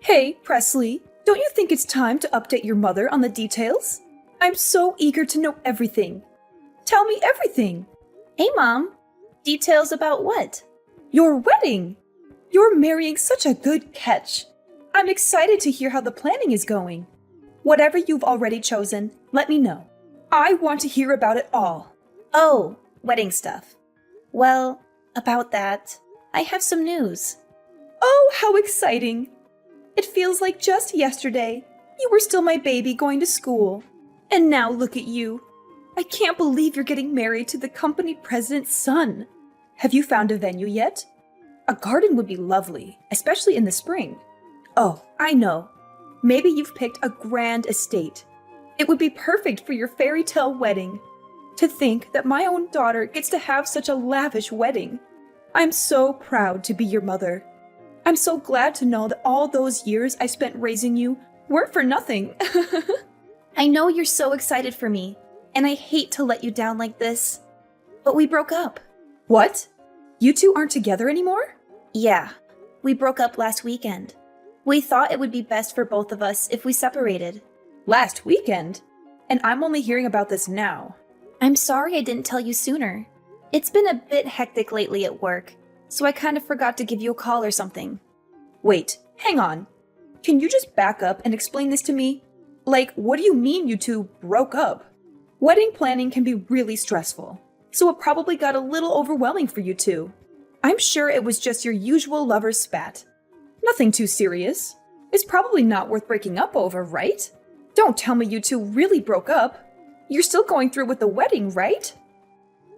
Hey, Presley, don't you think it's time to update your mother on the details? I'm so eager to know everything. Tell me everything. Hey, Mom. Details about what? Your wedding. You're marrying such a good catch. I'm excited to hear how the planning is going. Whatever you've already chosen, let me know. I want to hear about it all. Oh, wedding stuff. Well, about that, I have some news. Oh, how exciting. It feels like just yesterday, you were still my baby going to school. And now look at you. I can't believe you're getting married to the company president's son. Have you found a venue yet? A garden would be lovely, especially in the spring. Oh, I know. Maybe you've picked a grand estate. It would be perfect for your fairy tale wedding. To think that my own daughter gets to have such a lavish wedding. I'm so proud to be your mother. I'm so glad to know that all those years I spent raising you weren't for nothing. I know you're so excited for me, and I hate to let you down like this, but we broke up. What? You two aren't together anymore? Yeah, we broke up last weekend. We thought it would be best for both of us if we separated. Last weekend? And I'm only hearing about this now. I'm sorry I didn't tell you sooner. It's been a bit hectic lately at work, so I kind of forgot to give you a call or something. Wait, hang on. Can you just back up and explain this to me? Like, what do you mean you two broke up? Wedding planning can be really stressful, so it probably got a little overwhelming for you two. I'm sure it was just your usual lover's spat. Nothing too serious. It's probably not worth breaking up over, right? Don't tell me you two really broke up. You're still going through with the wedding, right?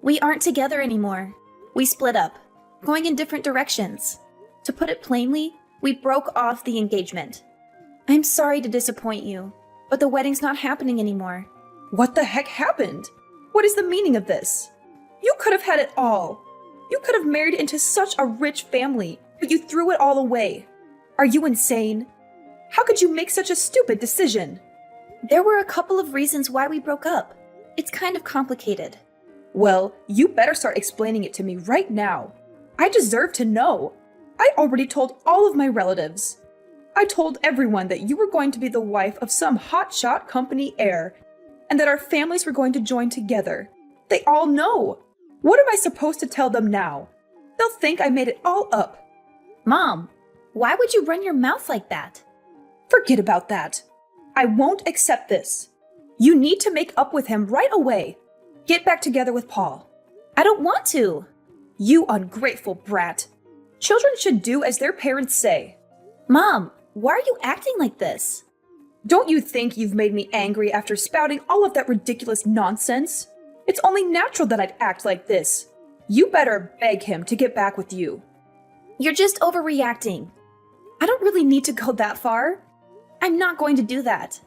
We aren't together anymore. We split up, going in different directions. To put it plainly, we broke off the engagement. I'm sorry to disappoint you, but the wedding's not happening anymore. What the heck happened? What is the meaning of this? You could have had it all. You could have married into such a rich family, but you threw it all away. Are you insane? How could you make such a stupid decision? There were a couple of reasons why we broke up. It's kind of complicated. Well, you better start explaining it to me right now. I deserve to know. I already told all of my relatives. I told everyone that you were going to be the wife of some hotshot company heir, and that our families were going to join together. They all know. What am I supposed to tell them now? They'll think I made it all up. Mom, why would you run your mouth like that? Forget about that. I won't accept this. You need to make up with him right away. Get back together with Paul. I don't want to. You ungrateful brat. Children should do as their parents say. Mom, why are you acting like this? Don't you think you've made me angry after spouting all of that ridiculous nonsense? It's only natural that I'd act like this. You better beg him to get back with you. You're just overreacting. I don't really need to go that far. I'm not going to do that.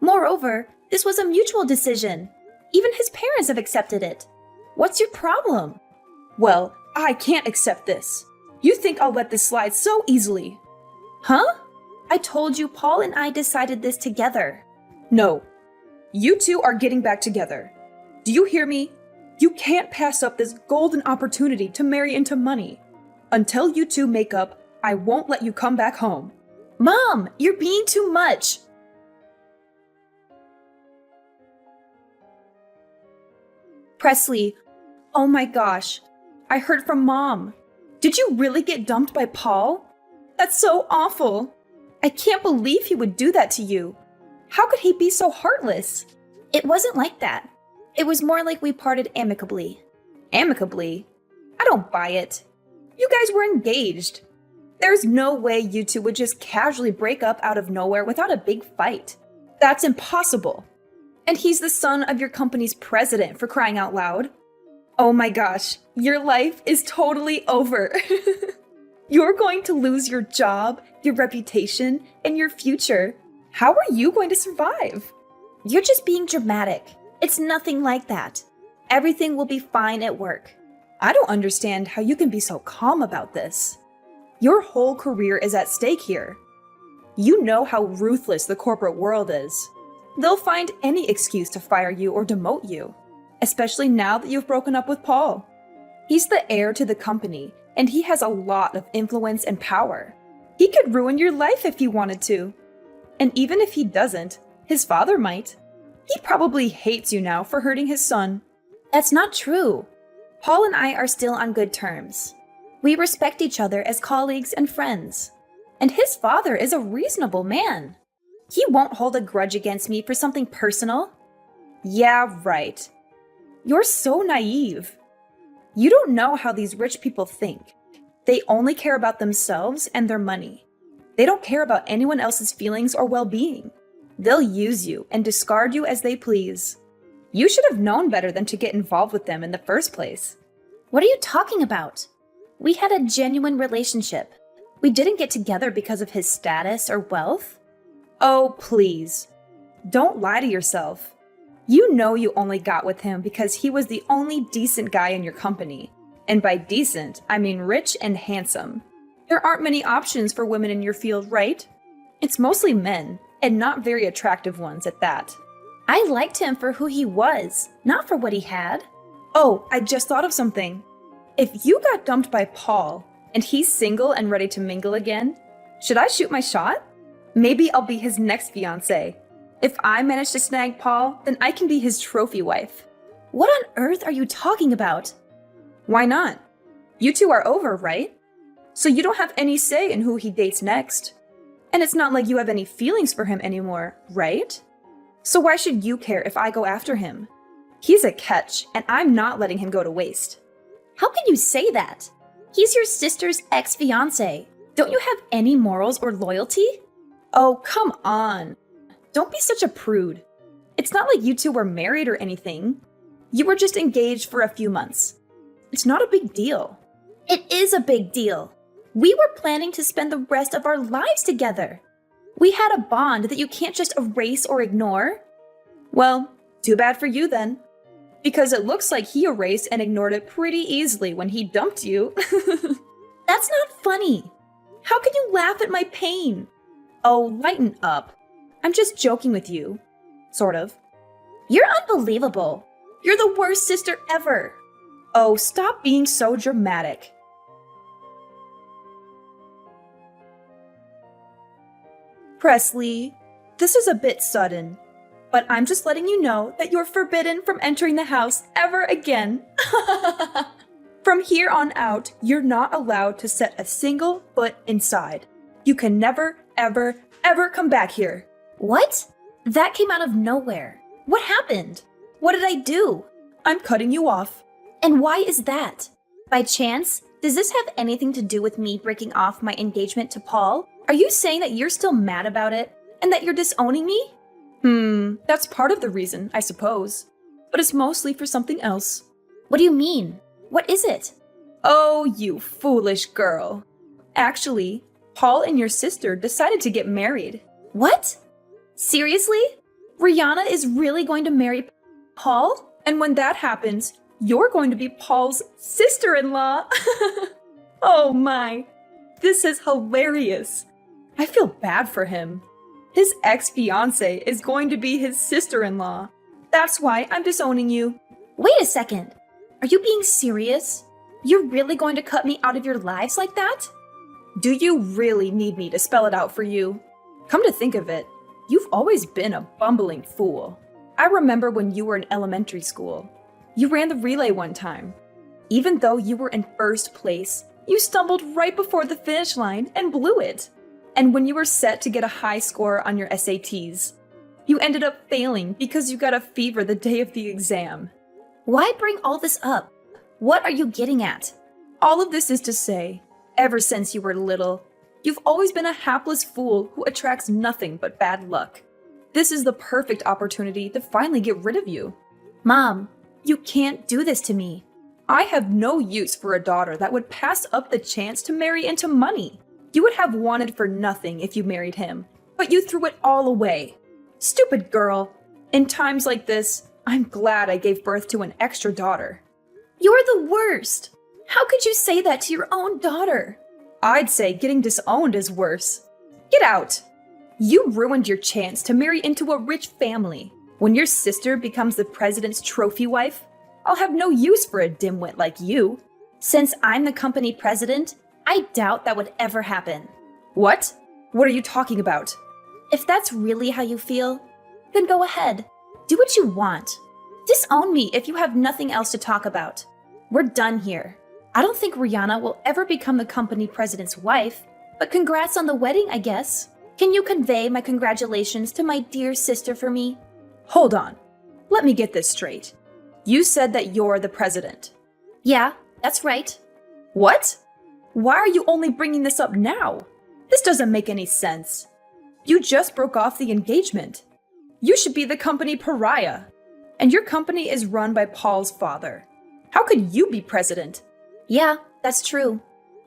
Moreover, this was a mutual decision. Even his parents have accepted it. What's your problem? Well, I can't accept this. You think I'll let this slide so easily? Huh? I told you Paul and I decided this together. No. You two are getting back together. Do you hear me? You can't pass up this golden opportunity to marry into money. Until you two make up, I won't let you come back home. Mom, you're being too much. Presley, oh my gosh. I heard from Mom. Did you really get dumped by Paul? That's so awful. I can't believe he would do that to you. How could he be so heartless? It wasn't like that. It was more like we parted amicably. Amicably? I don't buy it. You guys were engaged. There's no way you two would just casually break up out of nowhere without a big fight. That's impossible. And he's the son of your company's president, for crying out loud. Oh my gosh, your life is totally over. You're going to lose your job, your reputation, and your future. How are you going to survive? You're just being dramatic. It's nothing like that. Everything will be fine at work. I don't understand how you can be so calm about this. Your whole career is at stake here. You know how ruthless the corporate world is. They'll find any excuse to fire you or demote you, especially now that you've broken up with Paul. He's the heir to the company, and he has a lot of influence and power. He could ruin your life if he wanted to. And even if he doesn't, his father might. He probably hates you now for hurting his son. That's not true. Paul and I are still on good terms. We respect each other as colleagues and friends. And his father is a reasonable man. He won't hold a grudge against me for something personal. Yeah, right. You're so naive. You don't know how these rich people think. They only care about themselves and their money. They don't care about anyone else's feelings or well-being. They'll use you and discard you as they please. You should have known better than to get involved with them in the first place. What are you talking about? We had a genuine relationship. We didn't get together because of his status or wealth. Oh, please. Don't lie to yourself. You know you only got with him because he was the only decent guy in your company. And by decent, I mean rich and handsome. There aren't many options for women in your field, right? It's mostly men, and not very attractive ones at that. I liked him for who he was, not for what he had. Oh, I just thought of something. If you got dumped by Paul, and he's single and ready to mingle again, should I shoot my shot? Maybe I'll be his next fiancé. If I manage to snag Paul, then I can be his trophy wife. What on earth are you talking about? Why not? You two are over, right? So you don't have any say in who he dates next. And it's not like you have any feelings for him anymore, right? So why should you care if I go after him? He's a catch, and I'm not letting him go to waste. How can you say that? He's your sister's ex-fiancé. Don't you have any morals or loyalty? Oh, come on. Don't be such a prude. It's not like you two were married or anything. You were just engaged for a few months. It's not a big deal. It is a big deal. We were planning to spend the rest of our lives together. We had a bond that you can't just erase or ignore. Well, too bad for you then. Because it looks like he erased and ignored it pretty easily when he dumped you. That's not funny. How can you laugh at my pain? Oh, lighten up. I'm just joking with you. Sort of. You're unbelievable. You're the worst sister ever. Oh, stop being so dramatic. Presley, this is a bit sudden, but I'm just letting you know that you're forbidden from entering the house ever again. From here on out, you're not allowed to set a single foot inside. You can never, ever, ever come back here. What? That came out of nowhere. What happened? What did I do? I'm cutting you off. And why is that? By chance, does this have anything to do with me breaking off my engagement to Paul? Are you saying that you're still mad about it and that you're disowning me? That's part of the reason, I suppose. But it's mostly for something else. What do you mean? What is it? Oh, you foolish girl. Actually, Paul and your sister decided to get married. What? Seriously? Rihanna is really going to marry Paul? And when that happens, you're going to be Paul's sister-in-law. Oh my, this is hilarious. I feel bad for him. His ex-fiancée is going to be his sister-in-law. That's why I'm disowning you. Wait a second. Are you being serious? You're really going to cut me out of your lives like that? Do you really need me to spell it out for you? Come to think of it, you've always been a bumbling fool. I remember when you were in elementary school. You ran the relay one time. Even though you were in first place, you stumbled right before the finish line and blew it. And when you were set to get a high score on your SATs, you ended up failing because you got a fever the day of the exam. Why bring all this up? What are you getting at? All of this is to say, ever since you were little, you've always been a hapless fool who attracts nothing but bad luck. This is the perfect opportunity to finally get rid of you. Mom, you can't do this to me. I have no use for a daughter that would pass up the chance to marry into money. You would have wanted for nothing if you married him, but you threw it all away. Stupid girl. In times like this, I'm glad I gave birth to an extra daughter. You're the worst. How could you say that to your own daughter? I'd say getting disowned is worse. Get out. You ruined your chance to marry into a rich family. When your sister becomes the president's trophy wife, I'll have no use for a dimwit like you. Since I'm the company president, I doubt that would ever happen. What? What are you talking about? If that's really how you feel, then go ahead. Do what you want. Disown me if you have nothing else to talk about. We're done here. I don't think Rihanna will ever become the company president's wife, but congrats on the wedding, I guess. Can you convey my congratulations to my dear sister for me? Hold on. Let me get this straight. You said that you're the president. Yeah, that's right. What? Why are you only bringing this up now? This doesn't make any sense. You just broke off the engagement. You should be the company pariah. And your company is run by Paul's father. How could you be president? Yeah, that's true.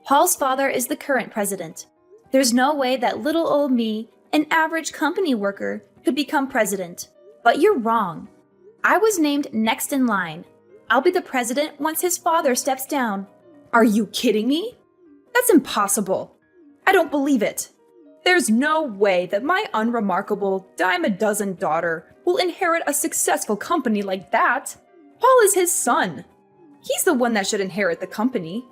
Paul's father is the current president. There's no way that little old me, an average company worker, could become president. But you're wrong. I was named next in line. I'll be the president once his father steps down. Are you kidding me? That's impossible. I don't believe it. There's no way that my unremarkable dime-a-dozen daughter will inherit a successful company like that. Paul is his son. He's the one that should inherit the company.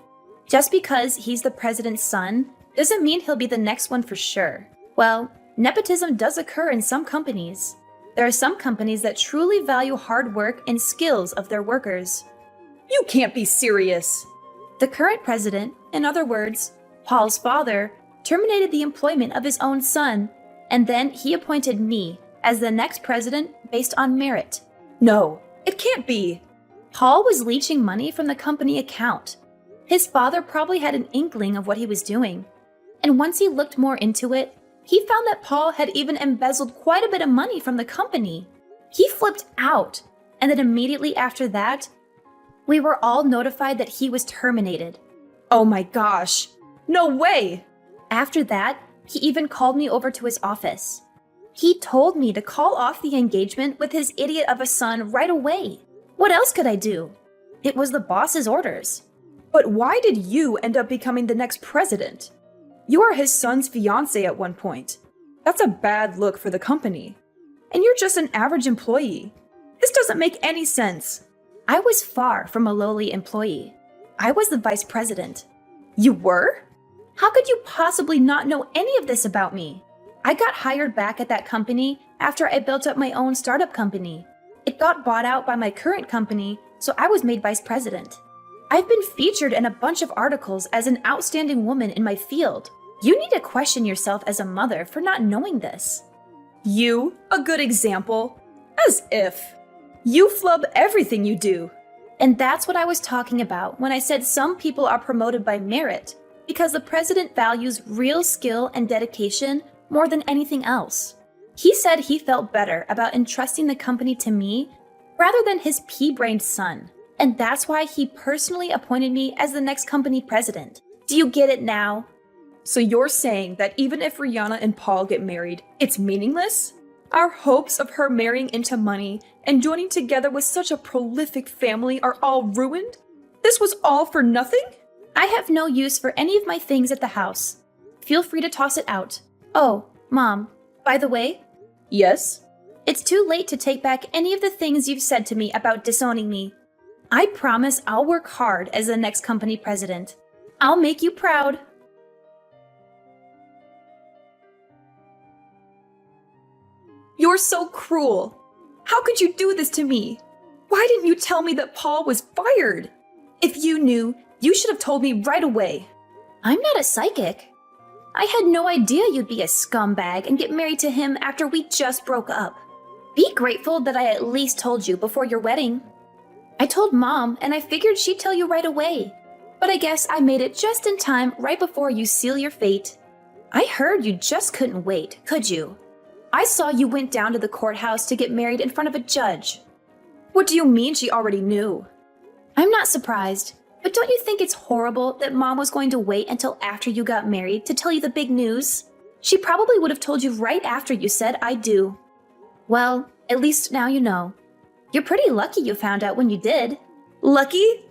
Just because he's the president's son doesn't mean he'll be the next one for sure. Well, nepotism does occur in some companies. There are some companies that truly value hard work and skills of their workers. You can't be serious. The current president, in other words, Paul's father, terminated the employment of his own son, and then he appointed me as the next president based on merit. No, it can't be. Paul was leeching money from the company account. His father probably had an inkling of what he was doing. And once he looked more into it, he found that Paul had even embezzled quite a bit of money from the company. He flipped out, and then immediately after that, we were all notified that he was terminated. Oh my gosh, no way! After that, he even called me over to his office. He told me to call off the engagement with his idiot of a son right away. What else could I do? It was the boss's orders. But why did you end up becoming the next president? You are his son's fiancé at one point. That's a bad look for the company. And you're just an average employee. This doesn't make any sense. I was far from a lowly employee. I was the vice president. You were? How could you possibly not know any of this about me? I got hired back at that company after I built up my own startup company. It got bought out by my current company, so I was made vice president. I've been featured in a bunch of articles as an outstanding woman in my field. You need to question yourself as a mother for not knowing this. You, a good example? As if. You flub everything you do. And that's what I was talking about when I said some people are promoted by merit, because the president values real skill and dedication more than anything else. He said he felt better about entrusting the company to me rather than his pea-brained son. And that's why he personally appointed me as the next company president. Do you get it now? So you're saying that even if Rihanna and Paul get married, it's meaningless? Our hopes of her marrying into money and joining together with such a prolific family are all ruined? This was all for nothing? I have no use for any of my things at the house. Feel free to toss it out. Oh, Mom, by the way? Yes? It's too late to take back any of the things you've said to me about disowning me. I promise I'll work hard as the next company president. I'll make you proud. You're so cruel. How could you do this to me? Why didn't you tell me that Paul was fired? If you knew, you should have told me right away. I'm not a psychic. I had no idea you'd be a scumbag and get married to him after we just broke up. Be grateful that I at least told you before your wedding. I told Mom, and I figured she'd tell you right away. But I guess I made it just in time right before you seal your fate. I heard you just couldn't wait, could you? I saw you went down to the courthouse to get married in front of a judge. What do you mean she already knew? I'm not surprised, but don't you think it's horrible that Mom was going to wait until after you got married to tell you the big news? She probably would have told you right after you said I do. Well, at least now you know. You're pretty lucky you found out when you did. Lucky?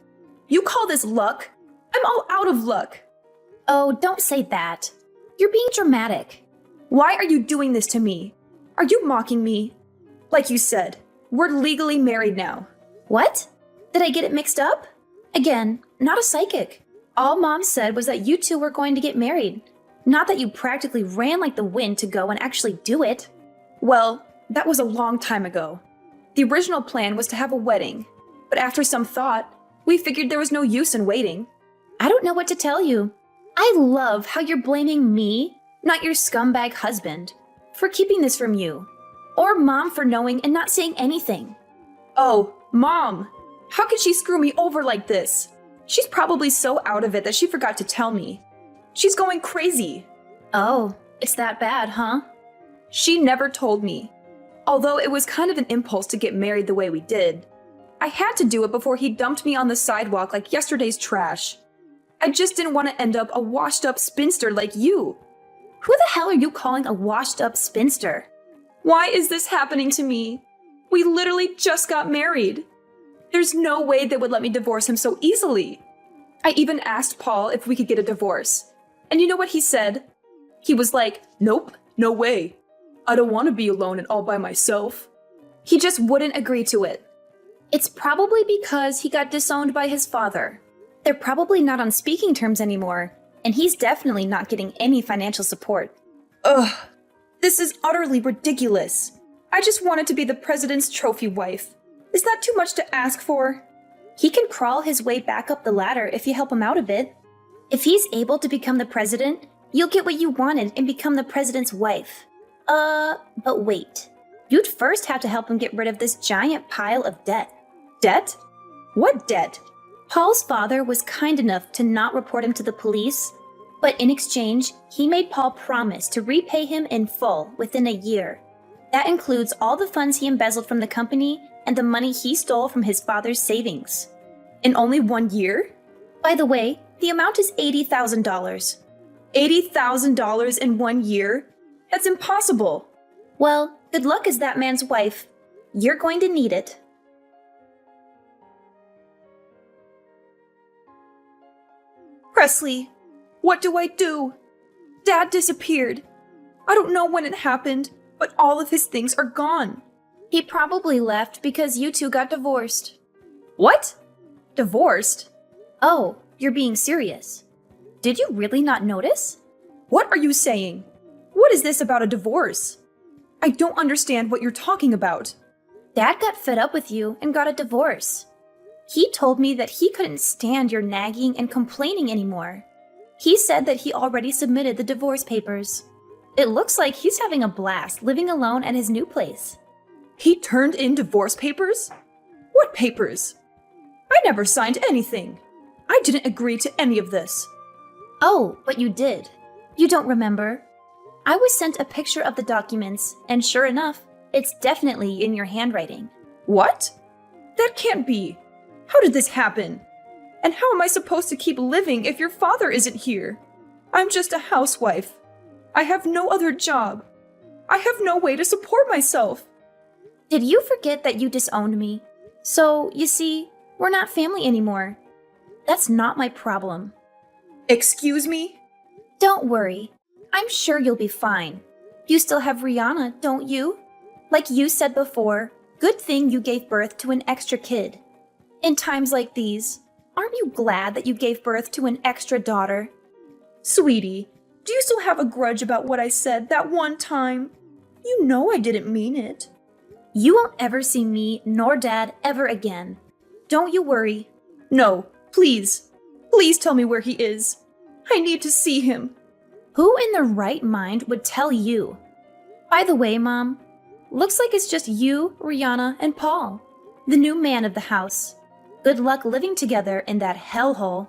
You call this luck? I'm all out of luck. Oh, don't say that. You're being dramatic. Why are you doing this to me? Are you mocking me? Like you said, we're legally married now. What? Did I get it mixed up? Again, not a psychic. All Mom said was that you two were going to get married. Not that you practically ran like the wind to go and actually do it. Well, that was a long time ago. The original plan was to have a wedding, but after some thought, we figured there was no use in waiting. I don't know what to tell you. I love how you're blaming me, not your scumbag husband, for keeping this from you. Or Mom for knowing and not saying anything. Oh, Mom! How could she screw me over like this? She's probably so out of it that she forgot to tell me. She's going crazy. Oh, it's that bad, huh? She never told me. Although it was kind of an impulse to get married the way we did. I had to do it before he dumped me on the sidewalk like yesterday's trash. I just didn't want to end up a washed-up spinster like you. Who the hell are you calling a washed-up spinster? Why is this happening to me? We literally just got married. There's no way they would let me divorce him so easily. I even asked Paul if we could get a divorce. And you know what he said? He was like, "Nope, no way. I don't want to be alone and all by myself." He just wouldn't agree to it. It's probably because he got disowned by his father. They're probably not on speaking terms anymore, and he's definitely not getting any financial support. Ugh, this is utterly ridiculous. I just wanted to be the president's trophy wife. Is that too much to ask for? He can crawl his way back up the ladder if you help him out a bit. If he's able to become the president, you'll get what you wanted and become the president's wife. But wait. You'd first have to help him get rid of this giant pile of debt. Debt? What debt? Paul's father was kind enough to not report him to the police, but in exchange, he made Paul promise to repay him in full within a year. That includes all the funds he embezzled from the company and the money he stole from his father's savings. In only 1 year? By the way, the amount is $80,000. $80,000 in 1 year? That's impossible. Well, good luck as that man's wife. You're going to need it. Presley, what do I do? Dad disappeared. I don't know when it happened, but all of his things are gone. He probably left because you two got divorced. What? Divorced? Oh, you're being serious. Did you really not notice? What are you saying? What is this about a divorce? I don't understand what you're talking about. Dad got fed up with you and got a divorce. He told me that he couldn't stand your nagging and complaining anymore. He said that he already submitted the divorce papers. It looks like he's having a blast living alone at his new place. He turned in divorce papers? What papers? I never signed anything. I didn't agree to any of this. Oh, but you did. You don't remember? I was sent a picture of the documents, and sure enough, it's definitely in your handwriting. What? That can't be. How did this happen? And how am I supposed to keep living if your father isn't here? I'm just a housewife. I have no other job. I have no way to support myself. Did you forget that you disowned me? So, you see, we're not family anymore. That's not my problem. Excuse me? Don't worry. I'm sure you'll be fine. You still have Rihanna, don't you? Like you said before, good thing you gave birth to an extra kid. In times like these, aren't you glad that you gave birth to an extra daughter? Sweetie, do you still have a grudge about what I said that one time? You know I didn't mean it. You won't ever see me nor Dad ever again. Don't you worry. No, please. Please tell me where he is. I need to see him. Who in their right mind would tell you? By the way, Mom, looks like it's just you, Rihanna, and Paul, the new man of the house. Good luck living together in that hellhole.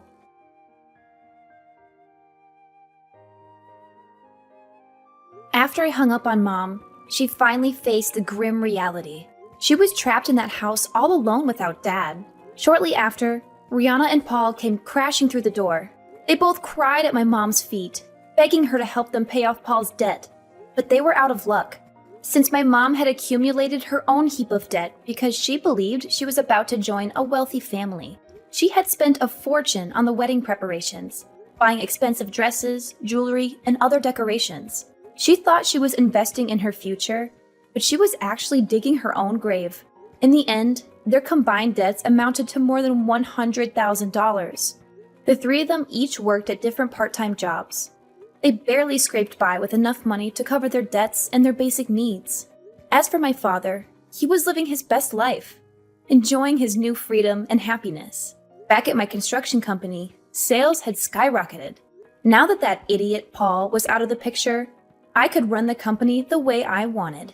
After I hung up on Mom, she finally faced the grim reality. She was trapped in that house all alone without Dad. Shortly after, Rihanna and Paul came crashing through the door. They both cried at my mom's feet, begging her to help them pay off Paul's debt. But they were out of luck, since my mom had accumulated her own heap of debt because she believed she was about to join a wealthy family. She had spent a fortune on the wedding preparations, buying expensive dresses, jewelry, and other decorations. She thought she was investing in her future, but she was actually digging her own grave. In the end, their combined debts amounted to more than $100,000. The three of them each worked at different part-time jobs. They barely scraped by with enough money to cover their debts and their basic needs. As for my father, he was living his best life, enjoying his new freedom and happiness. Back at my construction company, sales had skyrocketed. Now that idiot Paul was out of the picture, I could run the company the way I wanted.